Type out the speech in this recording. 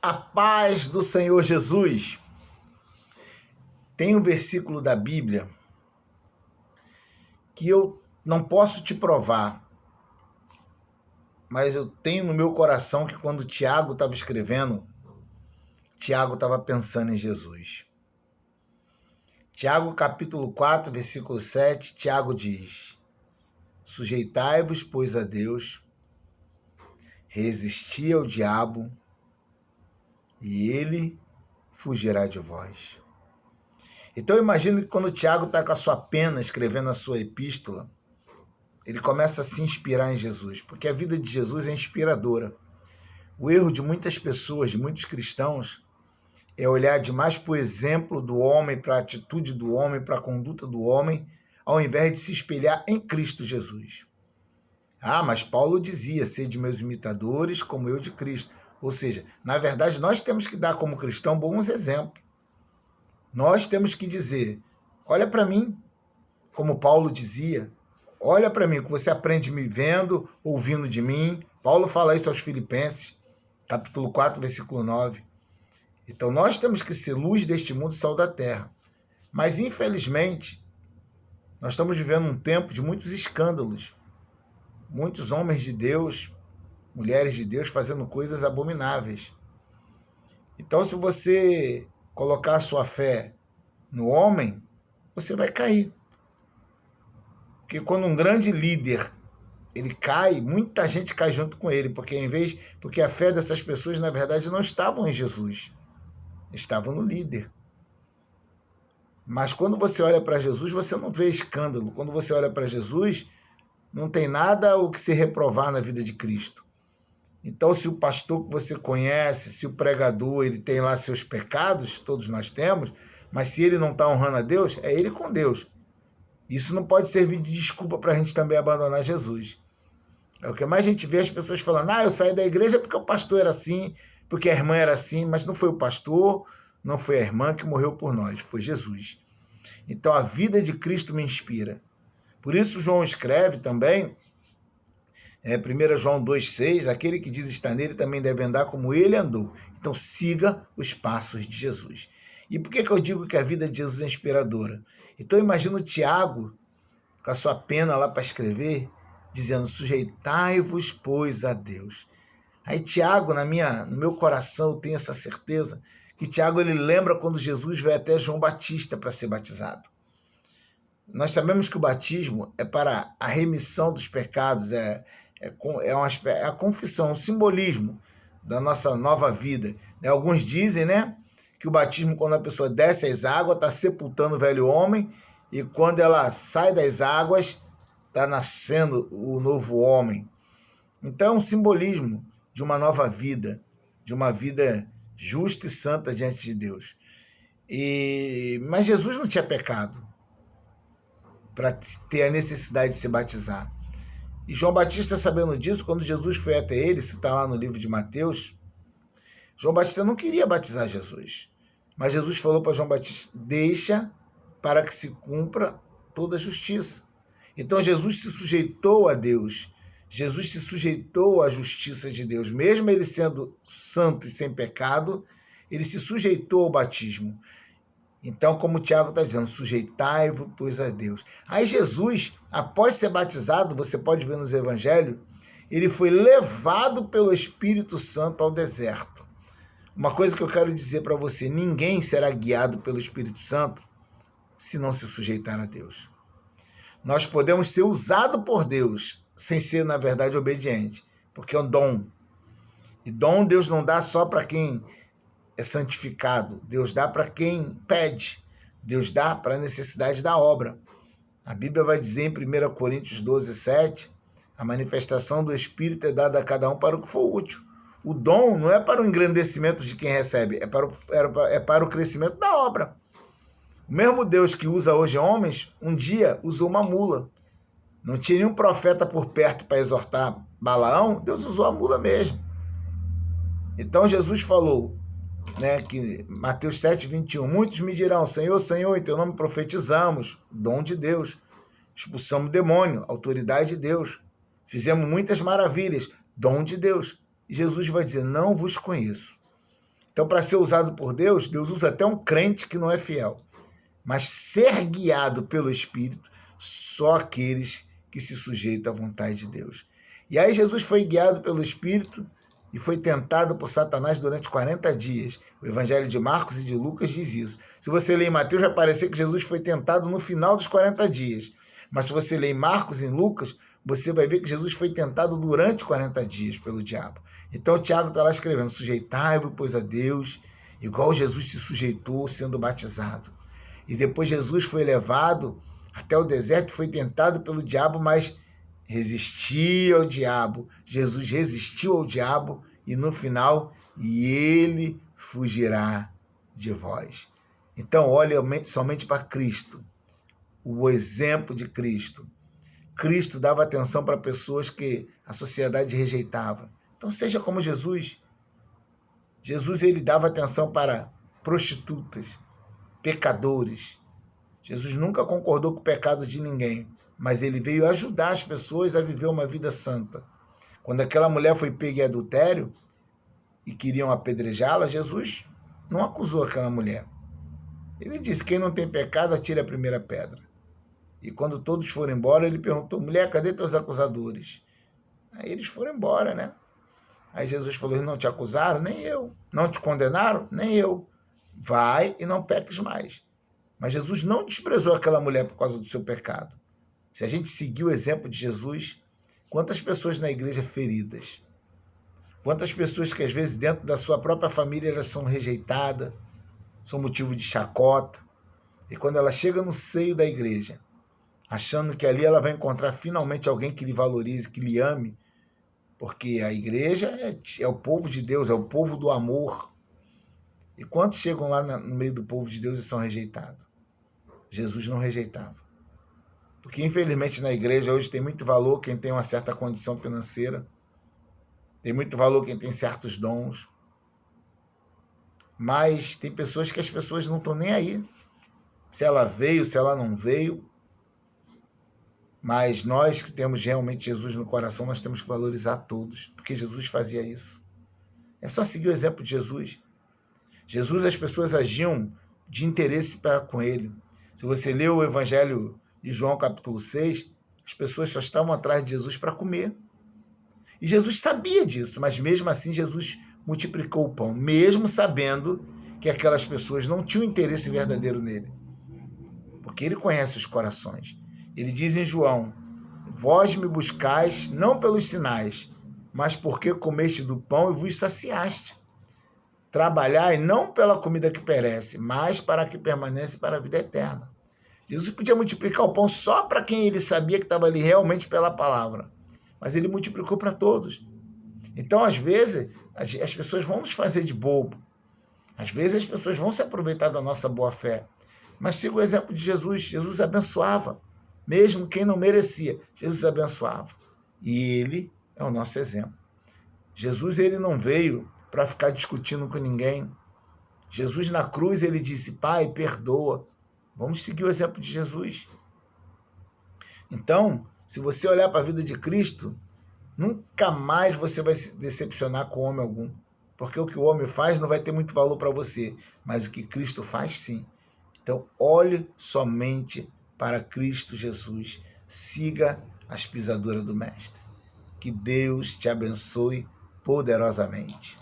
A paz do Senhor Jesus. Tem um versículo da Bíblia que eu não posso te provar, mas eu tenho no meu coração que quando Tiago estava escrevendo, Tiago estava pensando em Jesus. Tiago capítulo 4, versículo 7, Tiago diz: Sujeitai-vos, pois, a Deus, resisti ao diabo, e ele fugirá de vós. Então eu imagino que quando o Tiago está com a sua pena escrevendo a sua epístola, ele começa a se inspirar em Jesus, porque a vida de Jesus é inspiradora. O erro de muitas pessoas, de muitos cristãos, é olhar demais para o exemplo do homem, para a atitude do homem, para a conduta do homem, ao invés de se espelhar em Cristo Jesus. Ah, mas Paulo dizia, sede meus imitadores como eu de Cristo. Ou seja, na verdade, nós temos que dar como cristão bons exemplos. Nós temos que dizer, olha para mim, como Paulo dizia, olha para mim, que você aprende me vendo, ouvindo de mim. Paulo fala isso aos Filipenses, capítulo 4, versículo 9. Então nós temos que ser luz deste mundo e sal da terra. Mas infelizmente, nós estamos vivendo um tempo de muitos escândalos. Muitos homens de Deus, mulheres de Deus fazendo coisas abomináveis. Então se você colocar a sua fé no homem, você vai cair. Porque quando um grande líder ele cai, muita gente cai junto com ele, porque a fé dessas pessoas, na verdade, não estavam em Jesus, estavam no líder. Mas quando você olha para Jesus, você não vê escândalo. Quando você olha para Jesus, não tem nada o que se reprovar na vida de Cristo. Então, se o pastor que você conhece, se o pregador, ele tem lá seus pecados, todos nós temos, mas se ele não está honrando a Deus, é ele com Deus. Isso não pode servir de desculpa para a gente também abandonar Jesus. É o que mais a gente vê as pessoas falando, eu saí da igreja porque o pastor era assim, porque a irmã era assim, mas não foi o pastor, não foi a irmã que morreu por nós, foi Jesus. Então a vida de Cristo me inspira. Por isso João escreve também, 1 João 2,6, aquele que diz estar nele também deve andar como ele andou. Então siga os passos de Jesus. E por que eu digo que a vida de Jesus é inspiradora? Então imagina o Tiago, com a sua pena lá para escrever, dizendo, sujeitai-vos, pois, a Deus. Aí Tiago, no meu coração, eu tenho essa certeza, que Tiago ele lembra quando Jesus veio até João Batista para ser batizado. Nós sabemos que o batismo é para a remissão dos pecados, é a confissão, um simbolismo da nossa nova vida. Alguns dizem, que o batismo, quando a pessoa desce as águas, está sepultando o velho homem, e quando ela sai das águas, está nascendo o novo homem. Então é um simbolismo de uma nova vida, de uma vida justa e santa diante de Deus. Mas Jesus não tinha pecado para ter a necessidade de se batizar. E João Batista, sabendo disso, quando Jesus foi até ele, isso está lá no livro de Mateus, João Batista não queria batizar Jesus. Mas Jesus falou para João Batista, deixa para que se cumpra toda a justiça. Então Jesus se sujeitou a Deus, Jesus se sujeitou à justiça de Deus, mesmo ele sendo santo e sem pecado, ele se sujeitou ao batismo. Então, como o Tiago está dizendo, sujeitai-vos, pois, a Deus. Aí Jesus, após ser batizado, você pode ver nos evangelhos, ele foi levado pelo Espírito Santo ao deserto. Uma coisa que eu quero dizer para você, ninguém será guiado pelo Espírito Santo se não se sujeitar a Deus. Nós podemos ser usados por Deus sem ser, na verdade, obediente, porque é um dom. E dom Deus não dá só para quem é santificado, Deus dá para quem pede, Deus dá para a necessidade da obra. A Bíblia vai dizer em 1 Coríntios 12:7, a manifestação do Espírito é dada a cada um para o que for útil. O dom não é para o engrandecimento de quem recebe, é para o crescimento da obra. O mesmo Deus que usa hoje homens, um dia usou uma mula. Não tinha nenhum profeta por perto para exortar Balaão, Deus usou a mula mesmo. Então Jesus falou, que Mateus 7:21, muitos me dirão, Senhor, Senhor, em teu nome profetizamos, dom de Deus, expulsamos demônio, autoridade de Deus, fizemos muitas maravilhas, dom de Deus. E Jesus vai dizer, não vos conheço. Então, para ser usado por Deus, Deus usa até um crente que não é fiel. Mas ser guiado pelo Espírito, só aqueles que se sujeitam à vontade de Deus. E aí Jesus foi guiado pelo Espírito e foi tentado por Satanás durante 40 dias. O Evangelho de Marcos e de Lucas diz isso. Se você ler em Mateus, vai parecer que Jesus foi tentado no final dos 40 dias. Mas se você ler em Marcos e em Lucas, você vai ver que Jesus foi tentado durante 40 dias pelo diabo. Então o Tiago está lá escrevendo: sujeitai-vos, pois, a Deus, igual Jesus se sujeitou sendo batizado. E depois Jesus foi levado até o deserto, foi tentado pelo diabo, mas resistia ao diabo. Jesus resistiu ao diabo e no final, e ele fugirá de vós. Então olhe somente para Cristo, o exemplo de Cristo. Cristo dava atenção para pessoas que a sociedade rejeitava. Então seja como Jesus. Jesus, ele dava atenção para prostitutas, pecadores. Jesus nunca concordou com o pecado de ninguém, mas ele veio ajudar as pessoas a viver uma vida santa. Quando aquela mulher foi pega em adultério e queriam apedrejá-la, Jesus não acusou aquela mulher. Ele disse: quem não tem pecado, atire a primeira pedra. E quando todos foram embora, ele perguntou: mulher, cadê teus acusadores? Aí eles foram embora, né? Aí Jesus falou: eles não te acusaram? Nem eu. Não te condenaram? Nem eu. Vai e não peques mais. Mas Jesus não desprezou aquela mulher por causa do seu pecado. Se a gente seguir o exemplo de Jesus, quantas pessoas na igreja feridas, quantas pessoas que às vezes dentro da sua própria família elas são rejeitadas, são motivo de chacota, e quando ela chega no seio da igreja, achando que ali ela vai encontrar finalmente alguém que lhe valorize, que lhe ame, porque a igreja é o povo de Deus, é o povo do amor. E quantos chegam lá no meio do povo de Deus e são rejeitados? Jesus não rejeitava. Porque infelizmente na igreja hoje tem muito valor quem tem uma certa condição financeira, tem muito valor quem tem certos dons, mas tem pessoas que as pessoas não estão nem aí, se ela veio, se ela não veio. Mas nós que temos realmente Jesus no coração, nós temos que valorizar todos, porque Jesus fazia isso. É só seguir o exemplo de Jesus. Jesus, as pessoas agiam de interesse para com ele. Se você lê o Evangelho de João, capítulo 6, as pessoas só estavam atrás de Jesus para comer. E Jesus sabia disso, mas mesmo assim Jesus multiplicou o pão, mesmo sabendo que aquelas pessoas não tinham interesse verdadeiro nele. Porque ele conhece os corações. Ele diz em João: vós me buscais não pelos sinais, mas porque comeste do pão e vos saciaste. Trabalhai não pela comida que perece, mas para a que permanece para a vida eterna. Jesus podia multiplicar o pão só para quem ele sabia que estava ali realmente pela palavra, mas ele multiplicou para todos. Então, às vezes, as pessoas vão nos fazer de bobo, às vezes as pessoas vão se aproveitar da nossa boa fé, mas siga o exemplo de Jesus. Jesus abençoava, mesmo quem não merecia, Jesus abençoava. E ele é o nosso exemplo. Jesus, ele não veio para ficar discutindo com ninguém. Jesus na cruz, ele disse: Pai, perdoa. Vamos seguir o exemplo de Jesus. Então, se você olhar para a vida de Cristo, nunca mais você vai se decepcionar com homem algum. Porque o que o homem faz não vai ter muito valor para você, mas o que Cristo faz, sim. Então, olhe somente para Cristo Jesus. Siga as pisaduras do Mestre. Que Deus te abençoe poderosamente.